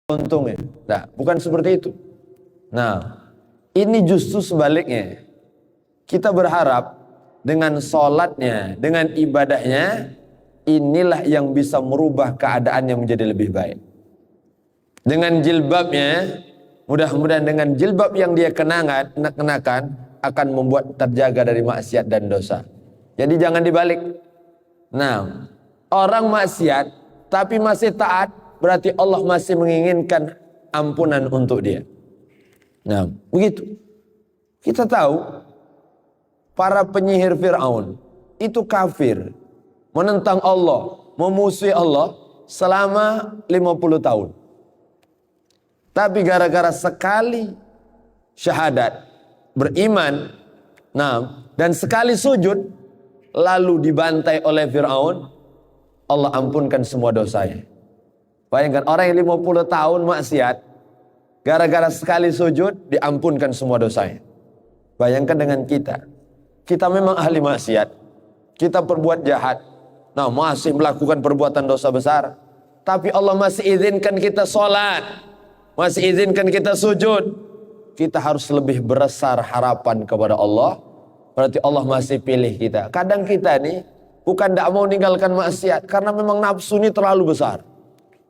untungnya. Nah, bukan seperti itu. Nah, ini justru sebaliknya. Kita berharap dengan sholatnya, dengan ibadahnya, inilah yang bisa merubah keadaannya menjadi lebih baik. Dengan jilbabnya, mudah-mudahan dengan jilbab yang dia kenakan akan membuat terjaga dari maksiat dan dosa. Jadi jangan dibalik. Nah, orang maksiat tapi masih taat, berarti Allah masih menginginkan ampunan untuk dia. Nah, begitu. Kita tahu para penyihir Fir'aun itu kafir, menentang Allah, memusuhi Allah selama 50 tahun. Tapi gara-gara sekali syahadat, beriman, nah, dan sekali sujud, lalu dibantai oleh Fir'aun, Allah ampunkan semua dosanya. Bayangkan orang yang 50 tahun maksiat, gara-gara sekali sujud, diampunkan semua dosanya. Bayangkan dengan kita. Kita memang ahli maksiat. Kita perbuat jahat. Nah, masih melakukan perbuatan dosa besar. Tapi Allah masih izinkan kita sholat. Masih izinkan kita sujud. Kita harus lebih besar harapan kepada Allah. Berarti Allah masih pilih kita. Kadang kita nih bukan tidak mau meninggalkan maksiat, karena memang nafsu ini terlalu besar.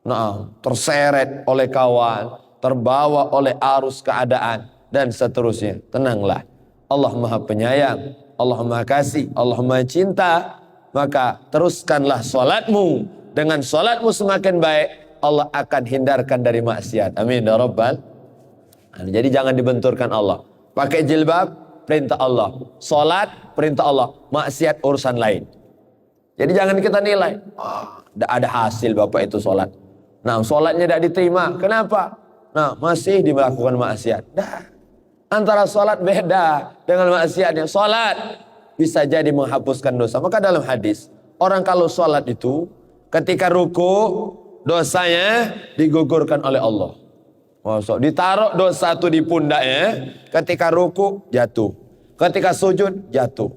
Nah, terseret oleh kawan, terbawa oleh arus keadaan, dan seterusnya. Tenanglah. Allah Maha Penyayang, Allah Maha Kasih, Allah Maha Cinta. Maka teruskanlah sholatmu. Dengan sholatmu semakin baik, Allah akan hindarkan dari maksiat. Amin ya Rabbal. Jadi jangan dibenturkan Allah. Pakai jilbab, perintah Allah. Sholat, perintah Allah. Maksiat, urusan lain. Jadi jangan kita nilai, tidak ada hasil bapak itu sholat. Nah, sholatnya tidak diterima. Kenapa? Nah, masih melakukan maksiat. Dah. Antara sholat beda dengan maksiatnya. Sholat bisa jadi menghapuskan dosa. Maka dalam hadis, orang kalau sholat itu, ketika ruku, dosanya digugurkan oleh Allah. Masuk, ditaruh dosa itu di pundaknya. Ketika ruku, jatuh. Ketika sujud, jatuh.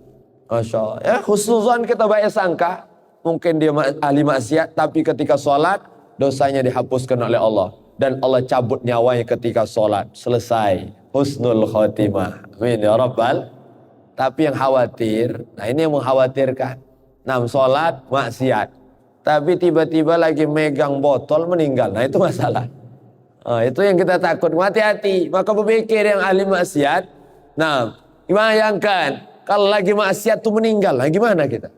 Masya Allah. Ya, khususan kita baik sangka, mungkin dia ahli maksiat, tapi ketika sholat, dosanya dihapuskan oleh Allah. Dan Allah cabut nyawanya ketika sholat. Selesai. Husnul khotimah. Amin ya Rabbal. Tapi yang khawatir, nah ini yang mengkhawatirkan. Nah, sholat, maksiat. Tapi tiba-tiba lagi megang botol meninggal. Nah, itu masalah. Nah, itu yang kita takut. Hati-hati. Maka berpikir yang ahli maksiat. Nah, bayangkan. Kalau lagi maksiat itu meninggal. Nah, gimana kita?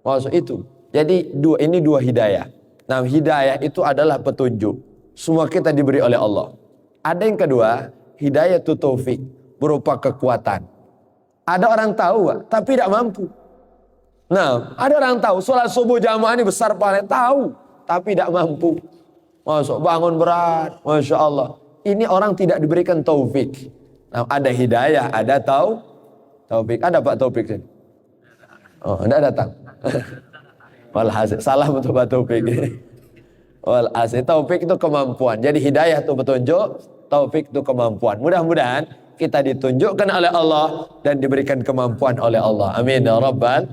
Maksud itu. Jadi ini dua hidayah. Nah, hidayah itu adalah petunjuk. Semua kita diberi oleh Allah. Ada yang kedua, hidayah itu taufik, berupa kekuatan. Ada orang tahu, tapi tidak mampu. Nah, ada orang tahu, sholat subuh jamaah ini besar pahala. Tahu, tapi tidak mampu. Masuk bangun berat, Masya Allah. Ini orang tidak diberikan taufik. Nah, ada hidayah, ada taufik. Ada Pak Taufik sini? Oh, tidak datang. Walhasil, salah untuk Pak Taufik. Walhasil, taufik itu kemampuan. Jadi hidayah itu petunjuk, taufik itu kemampuan. Mudah-mudahan kita ditunjukkan oleh Allah dan diberikan kemampuan oleh Allah. Amin ya Rabbal.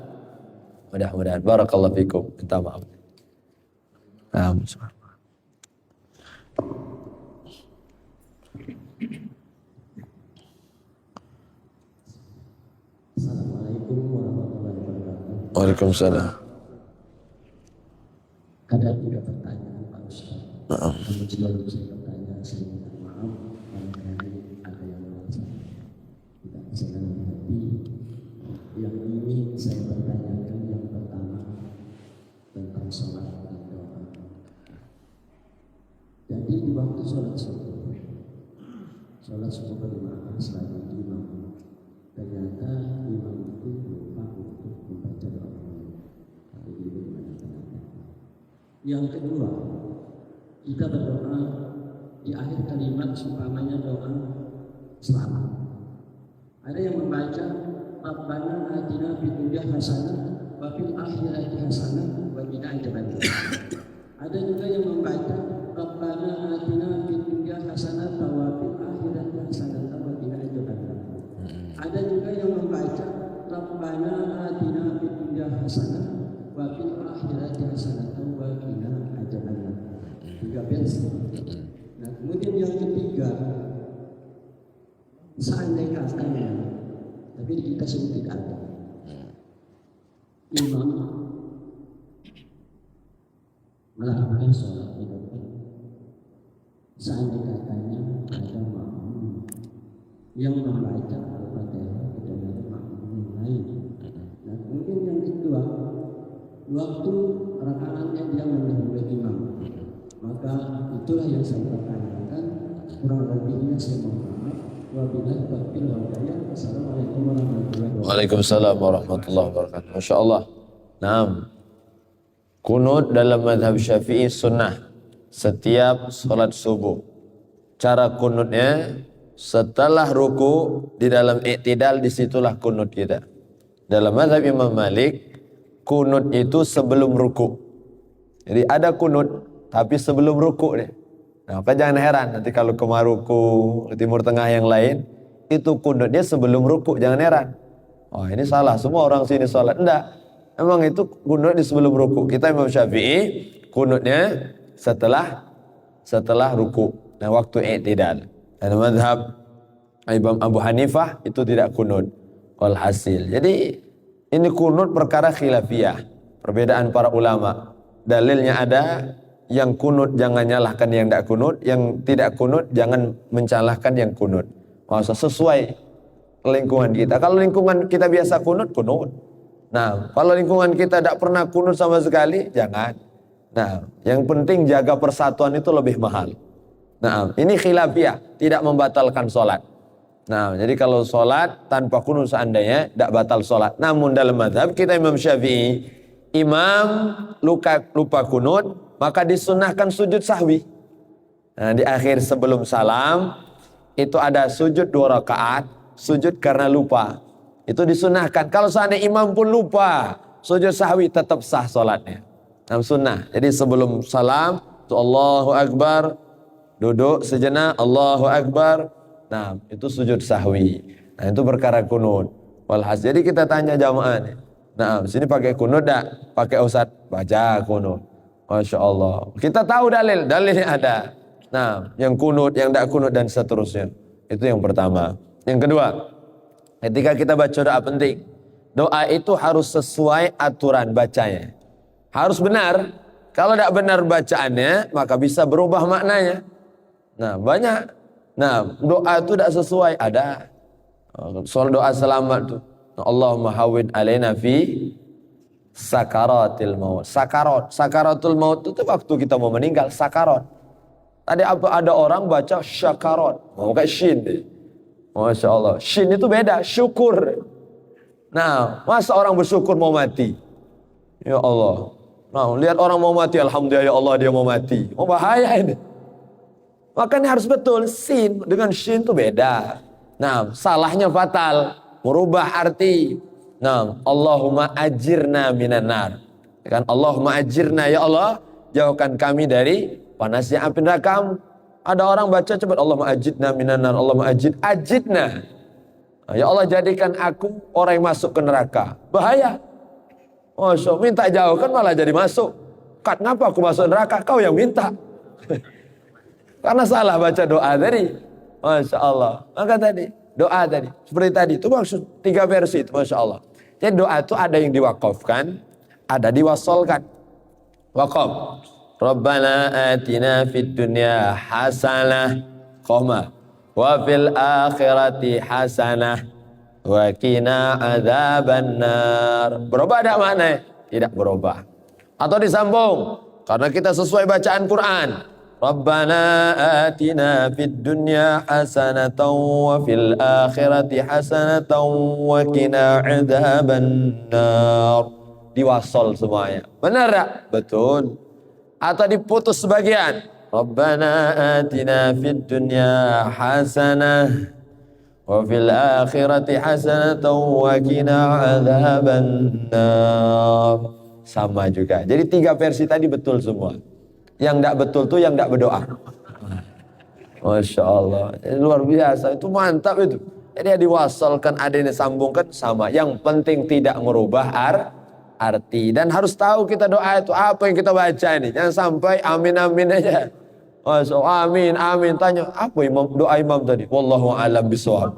Mudah-mudahan. Barakallahu fikum. Minta maaf. Assalamualaikum warahmatullahi wabarakatuh. Waalaikumsalam. Ada 3 pertanyaan Pak Ustaz. Namun sebelum saya bertanya, saya minta maaf barangkali ada yang merasa tidak senang di hati. Yang ingin saya pertanyakan yang pertama tentang sholat dan doa. Jadi di waktu sholat subuh berjamaah selalu imam. Ternyata imam itu lupa untuk membaca doa. Hal ini bagaimana? Yang kedua, kita berdoa di akhir kalimat seumpamanya doa selamat. Ada yang membaca Rabbana atina fid dunya hasanah wa fil akhirati hasanah wa qina adzabannar. Ada juga yang membaca Rabbana atina fid dunya hasanah wa fil akhirati hasanah wa qina adzabannar. Ada juga yang membaca Rabbana atina fid dunya hasanah wa fil akhirati hasanah wa qina adzabannar. 3 versi. Nah, Kemudian yang ketiga, seandainya katanya, tapi kita sini tidak ada. Imam melakukan sholat di depan. Seandainya katanya ada makmum yang membaca Al-Fatihah kepada makmum yang lain. Nah, kemudian yang kedua, waktu rakaatnya dia mendahului imam, maka itulah yang saya pertanyakan. Kurang lebihnya saya mohon maaf. Wabillahi taufiq wal hidayah. Wassalamualaikum warahmatullahi wabarakatuh. Waalaikumsalam warahmatullahi wabarakatuh. Masya Allah. Naam. Kunut dalam mazhab Syafi'i sunnah setiap sholat subuh. Cara kunutnya setelah ruku di dalam i'tidal, disitulah kunut kita. Dalam mazhab Imam Malik, kunut itu sebelum ruku. Jadi ada kunut tapi sebelum ruku deh. Nah, maka jangan heran nanti kalau ke Maruku, di Timur Tengah yang lain, itu kunutnya sebelum ruku, jangan heran. Oh, ini salah, semua orang sini sholat. Enggak, emang itu kunut di sebelum ruku. Kita Imam Syafi'i kunutnya setelah ruku. Nah, waktu i'tidal. Dan mazhab Imam Abu Hanifah itu tidak kunut. Walhasil. Jadi ini kunut perkara khilafiyah, perbedaan para ulama. Dalilnya ada, yang kunut jangan nyalahkan yang tidak kunut, yang tidak kunut jangan mencalahkan yang kunut. Maksudnya sesuai lingkungan kita. Kalau lingkungan kita biasa kunut, kunut. Nah, kalau lingkungan kita tidak pernah kunut sama sekali, jangan. Nah, yang penting jaga persatuan itu lebih mahal. Nah, ini khilafiyah, tidak membatalkan sholat. Nah, jadi kalau sholat tanpa kunut seandainya tidak batal sholat. Namun dalam mazhab kita Imam Syafi'i, imam lupa kunut, maka disunahkan sujud sahwi. Nah, di akhir sebelum salam itu ada sujud 2 rakaat, sujud karena lupa. Itu disunahkan. Kalau seandainya imam pun lupa, sujud sahwi tetap sah sholatnya. Nah, sunnah. Jadi sebelum salam, itu Allahu Akbar, duduk sejenak, Allahu Akbar. Nah, itu sujud sahwi. Nah, itu perkara kunut. Walhas. Jadi kita tanya jamaah nih. Nah, sini pakai kunut tak? Pakai ustaz? Baca kunut. Masya Allah. Kita tahu dalilnya ada. Nah, yang kunut, yang tak kunut dan seterusnya. Itu yang pertama. Yang kedua, ketika kita baca doa penting, doa itu harus sesuai aturan bacanya. Harus benar. Kalau tidak benar bacaannya, maka bisa berubah maknanya. Nah, banyak. Nah, doa itu tidak sesuai. Ada. Soal doa selamat tuh. Allahumma hawwin alaina fi sakaratil maut. Sakaratul maut itu waktu kita mau meninggal, sakarat. Tadi ada orang baca syakarat, mau kayak shin deh. Masya Allah, shin itu beda, syukur. Nah, masa orang bersyukur mau mati? Ya Allah. Nah, lihat orang mau mati, alhamdulillah ya Allah dia mau mati. Oh, bahaya ini. Makanya harus betul, sin dengan shin itu beda. Nah, salahnya fatal, merubah arti. Nah, Allahumma ajirna minan nar. Kan Allahumma ajirna, ya Allah, jauhkan kami dari panasnya api neraka. Ada orang baca cepat Allahumma ajirna minan nar, Allahumma ajidna. Ya Allah, jadikan aku orang yang masuk ke neraka. Bahaya. Masya, minta jauhkan malah jadi masuk. Kat, ngapa aku masuk neraka? Kau yang minta. Karena salah baca doa tadi. Masya Allah. Maka tadi doa tadi seperti tadi itu maksud 3 versi itu, Masya Allah. Jadi doa itu ada yang diwakafkan, ada diwasolkan. Wakaf. Rabbana atina fid dunya hasanah, koma, wa fil akhirati hasanah, wa qina adzabannar. Berubah ada makna? Tidak berubah. Atau disambung karena kita sesuai bacaan Quran. Rabbana atina fid dunya hasanatan wa fil akhirati hasanatan wa qina adzabannar. Diwasol semuanya. Benar tak? Betul. Atau diputus sebagian. Rabbana atina fid dunya hasanah wa fil akhirati hasanatan wa qina adzabannar. Sama juga. Jadi 3 versi tadi betul semua. Yang tidak betul tuh yang tidak berdoa. Masya Allah. Luar biasa. Itu mantap itu. Jadi ya diwasalkan, ada yang disambungkan sama. Yang penting tidak merubah arti. Dan harus tahu kita doa itu apa yang kita baca ini. Jangan sampai amin-amin aja. Masuk, amin, amin. Tanya, apa doa imam tadi? Wallahu a'lam bishawab.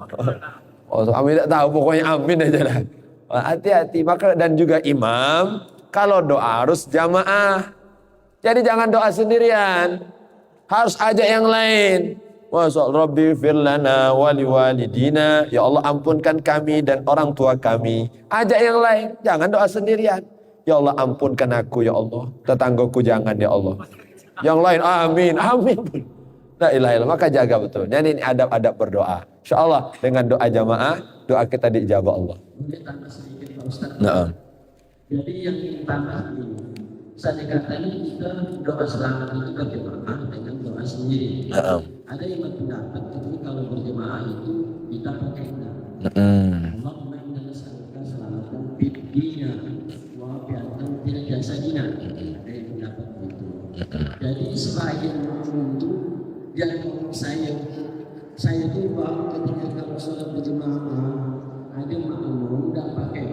Oh, amin tak tahu, pokoknya amin aja lah. Hati-hati. Maka dan juga imam kalau doa harus jamaah. Jadi jangan doa sendirian. Harus ajak yang lain. Masya Allah, Rabbi firlana wali walidina. Ya Allah ampunkan kami dan orang tua kami. Ajak yang lain. Jangan doa sendirian. Ya Allah ampunkan aku ya Allah. Tetanggaku jangan ya Allah. Yang lain amin, amin. La ilaha illallah. Maka jaga betul. Jadi ini adab-adab berdoa. Insya Allah dengan doa jamaah, doa kita diijabah Allah. Mungkin tambah sedikit Pak Ustaz. Nah. Jadi yang tambah ini, saya katanya kita doa selamat itu berjemaah dengan doa sendiri. Ada yang berpendapat itu kalau berjemaah itu kita pakai doa. Allahumma inna nas'aluka selamatan fid dunya wa bi'atan fil jasadina. Ada yang pendapat begitu. Jadi selain itu yang saya tuh ketika kalau sholat berjemaah ada makmum tidak pakai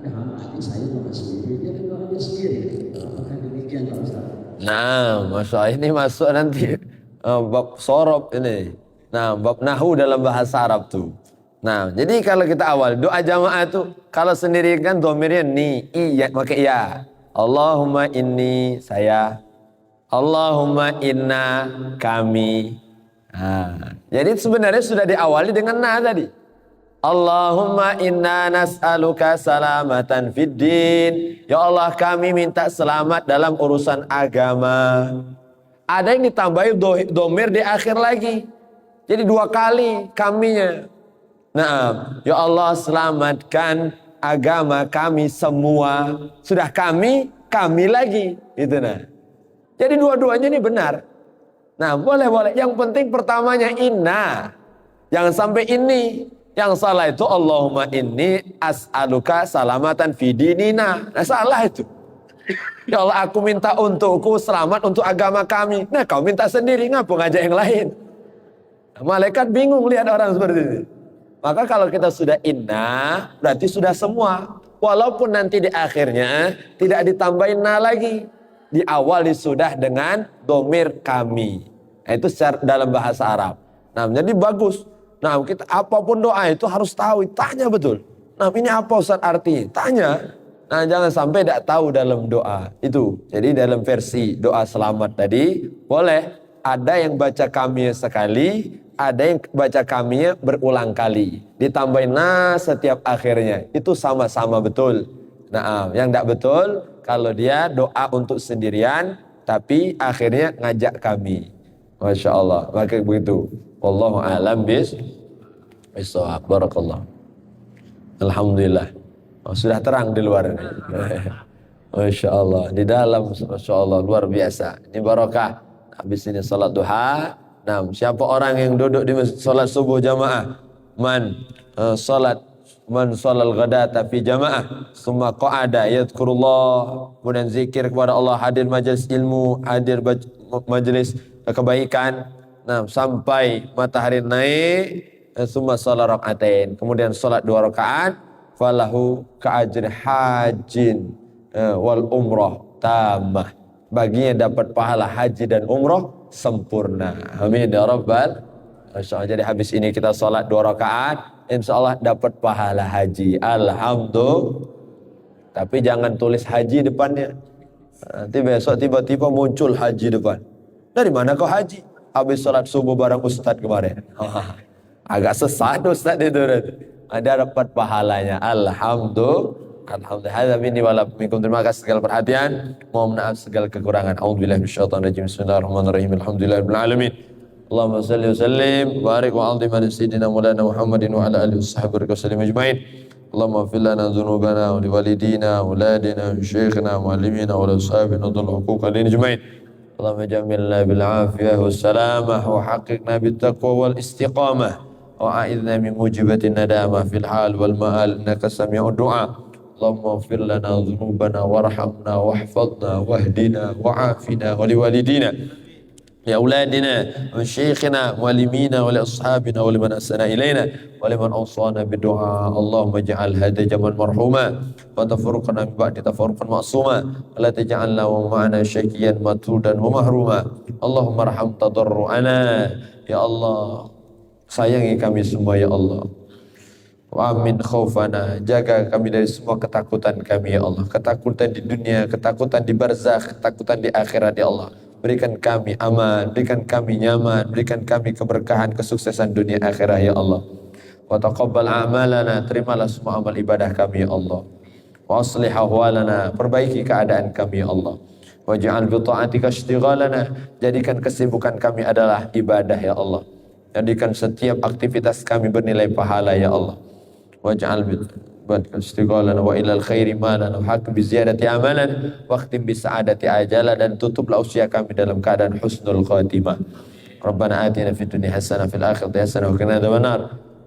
dalam hati saya doa sendiri, dia doanya sendiri. Apakah demikian Pak Ustaz? Nah, masya ini masuk nanti bab sorob ini. Nah, bab nahu dalam bahasa Arab tuh. Nah, jadi kalau kita awal doa jamaah tuh, kalau sendiri kan domirnya ni, iya, pakai ya. Allahumma inni saya. Allahumma inna kami. Nah, jadi sebenarnya sudah diawali dengan na tadi. Allahumma inna nas'aluka salamatan fid din. Ya Allah kami minta selamat dalam urusan agama. Ada yang ditambahi domir di akhir lagi. Jadi 2 kali kaminya. Nah, ya Allah selamatkan agama kami semua. Sudah kami lagi. Itu nah. Jadi dua-duanya ini benar. Nah, boleh. Yang penting pertamanya inna. Jangan sampai ini. Yang salah itu Allahumma inni as'aluka salamatan fi dinina. Nah, salah itu. Ya Allah aku minta untukku selamat untuk agama kami. Nah, kau minta sendiri, ngapa ngajak yang lain? Nah, malaikat bingung lihat orang seperti ini. Maka kalau kita sudah inna, berarti sudah semua. Walaupun nanti di akhirnya tidak ditambahin na lagi. Di awal sudah dengan domir kami. Nah, itu secara dalam bahasa Arab. Nah, jadi bagus. Nah, kita apapun doa itu harus tahu, tanya betul. Nah, ini apa Ustaz artinya? Tanya. Nah, jangan sampai tidak tahu dalam doa itu. Jadi dalam versi doa selamat tadi boleh ada yang baca kami sekali, ada yang baca kami berulang kali. Ditambahin nah setiap akhirnya. Itu sama-sama betul. Nah, yang tidak betul kalau dia doa untuk sendirian tapi akhirnya ngajak kami. Masya Allah. Maka begitu. Wallahu a'lam bishawab. Barakallah. Alhamdulillah. Oh, sudah terang di luar ini. Masya Allah. Di dalam Masya Allah luar biasa. Ini barakah. Habis ini salat duha. Nah, siapa orang yang duduk di masjid salat subuh jamaah? Man salal ghadata fi jamaah summa qa'ada yadhkurullah, kemudian zikir kepada Allah, hadir majelis ilmu, hadir majelis kebaikan. Nah, sampai matahari naik, summa shalat rakaatain, kemudian salat 2 rakaat, falahu ka'ajri hajin wal umrah tamah, baginya dapat pahala haji dan umrah sempurna. Amin ya rabbal. Masyaallah. Jadi habis ini kita salat 2 rakaat, insyaallah dapat pahala haji. Alhamdulillah. Tapi jangan tulis haji depannya. Nanti besok tiba-tiba muncul haji depan. Dari mana kau haji? Habis sholat subuh bareng Ustadz kemarin. Agak sesat Ustadz itu. Ada dapat pahalanya. Alhamdulillah. Alhamdulillah. Ini walaupun terima kasih segala perhatian. Mohon maaf segala kekurangan. A'udzubillahi minasyaitonirrajim. Bismillahirrahmanirrahim. Alhamdulillahirabbil alamin. Allahumma shalli wa sallim barik wa 'azim ala sayyidina Maulana Muhammadin wa ala alihi washabbihi wa sallim ajmain. Allahumma ighfir lana dhunubana wa liwalidina wa auladina wa shaykhina wa muallimina wa ashabina wa dhul huquq alaina ajmain. Allahumma jamilna bil afiyah was salamah wa haqiqna bit taqwa wal istiqamah wa a'idna min mujibatin nadamah fil hal wal ma'al innaka sami'ud du'a. Allahumma ighfir lana dhunubana warhamna wahfadna wahdina wa'afina wa liwalidina لأولادنا وشيخنا ومعلمينا ولأصحابنا ولمن أحسن إلينا ولمن أوصانا بالدعاء اللهم اجعل هذا جمعا مرحوما وتفرقنا من بعد تفرقا معصوما ولا تجعلنا ومعنا شقيا مطرودا ومحروما اللهم ارحم تضرعنا يا الله sayangi kami semua ya Allah. Wa amin khaufana, jaga kami dari semua ketakutan kami ya Allah. Ketakutan di dunia, ketakutan di barzakh, ketakutan di akhirat ya Allah. Berikan kami aman, berikan kami nyaman, berikan kami keberkahan, kesuksesan dunia akhirat ya Allah. Wa taqabbal a'malana, terimalah semua amal ibadah kami ya Allah. Wa aslih ahwalana, perbaiki keadaan kami ya Allah. Waj'al bi ta'atika ishtighalana, jadikan kesibukan kami adalah ibadah ya Allah. Jadikan setiap aktivitas kami bernilai pahala ya Allah. Waj'al badkan istiqalana wa ilal khairi malana wa haqq bi ziyadati amalan wa akhtim bi sa'adati ajala, dan tutuplah usia kami dalam keadaan husnul khatimah. Rabbana atina fid dunya hasanah fil akhirati hasanah wa qina adzabannar.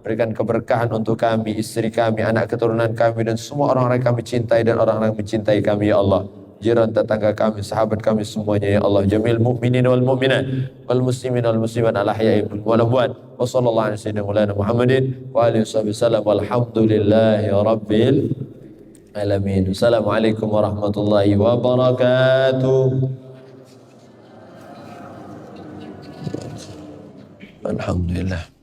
Berikan keberkahan untuk kami, istri kami, anak keturunan kami, dan semua orang-orang kami cintai dan orang-orang mencintai kami ya Allah. Jiran tetangga kami, sahabat kami semuanya ya Allah. Jamil mu'minin wal mu'minat wal muslimin wal muslimat al ahya'i wal amwat. Wa sallallahu alaihi wasallam Muhammadin wa alihi wasallam walhamdulillahi rabbil alamin. Assalamualaikum warahmatullahi wabarakatuh. Alhamdulillah.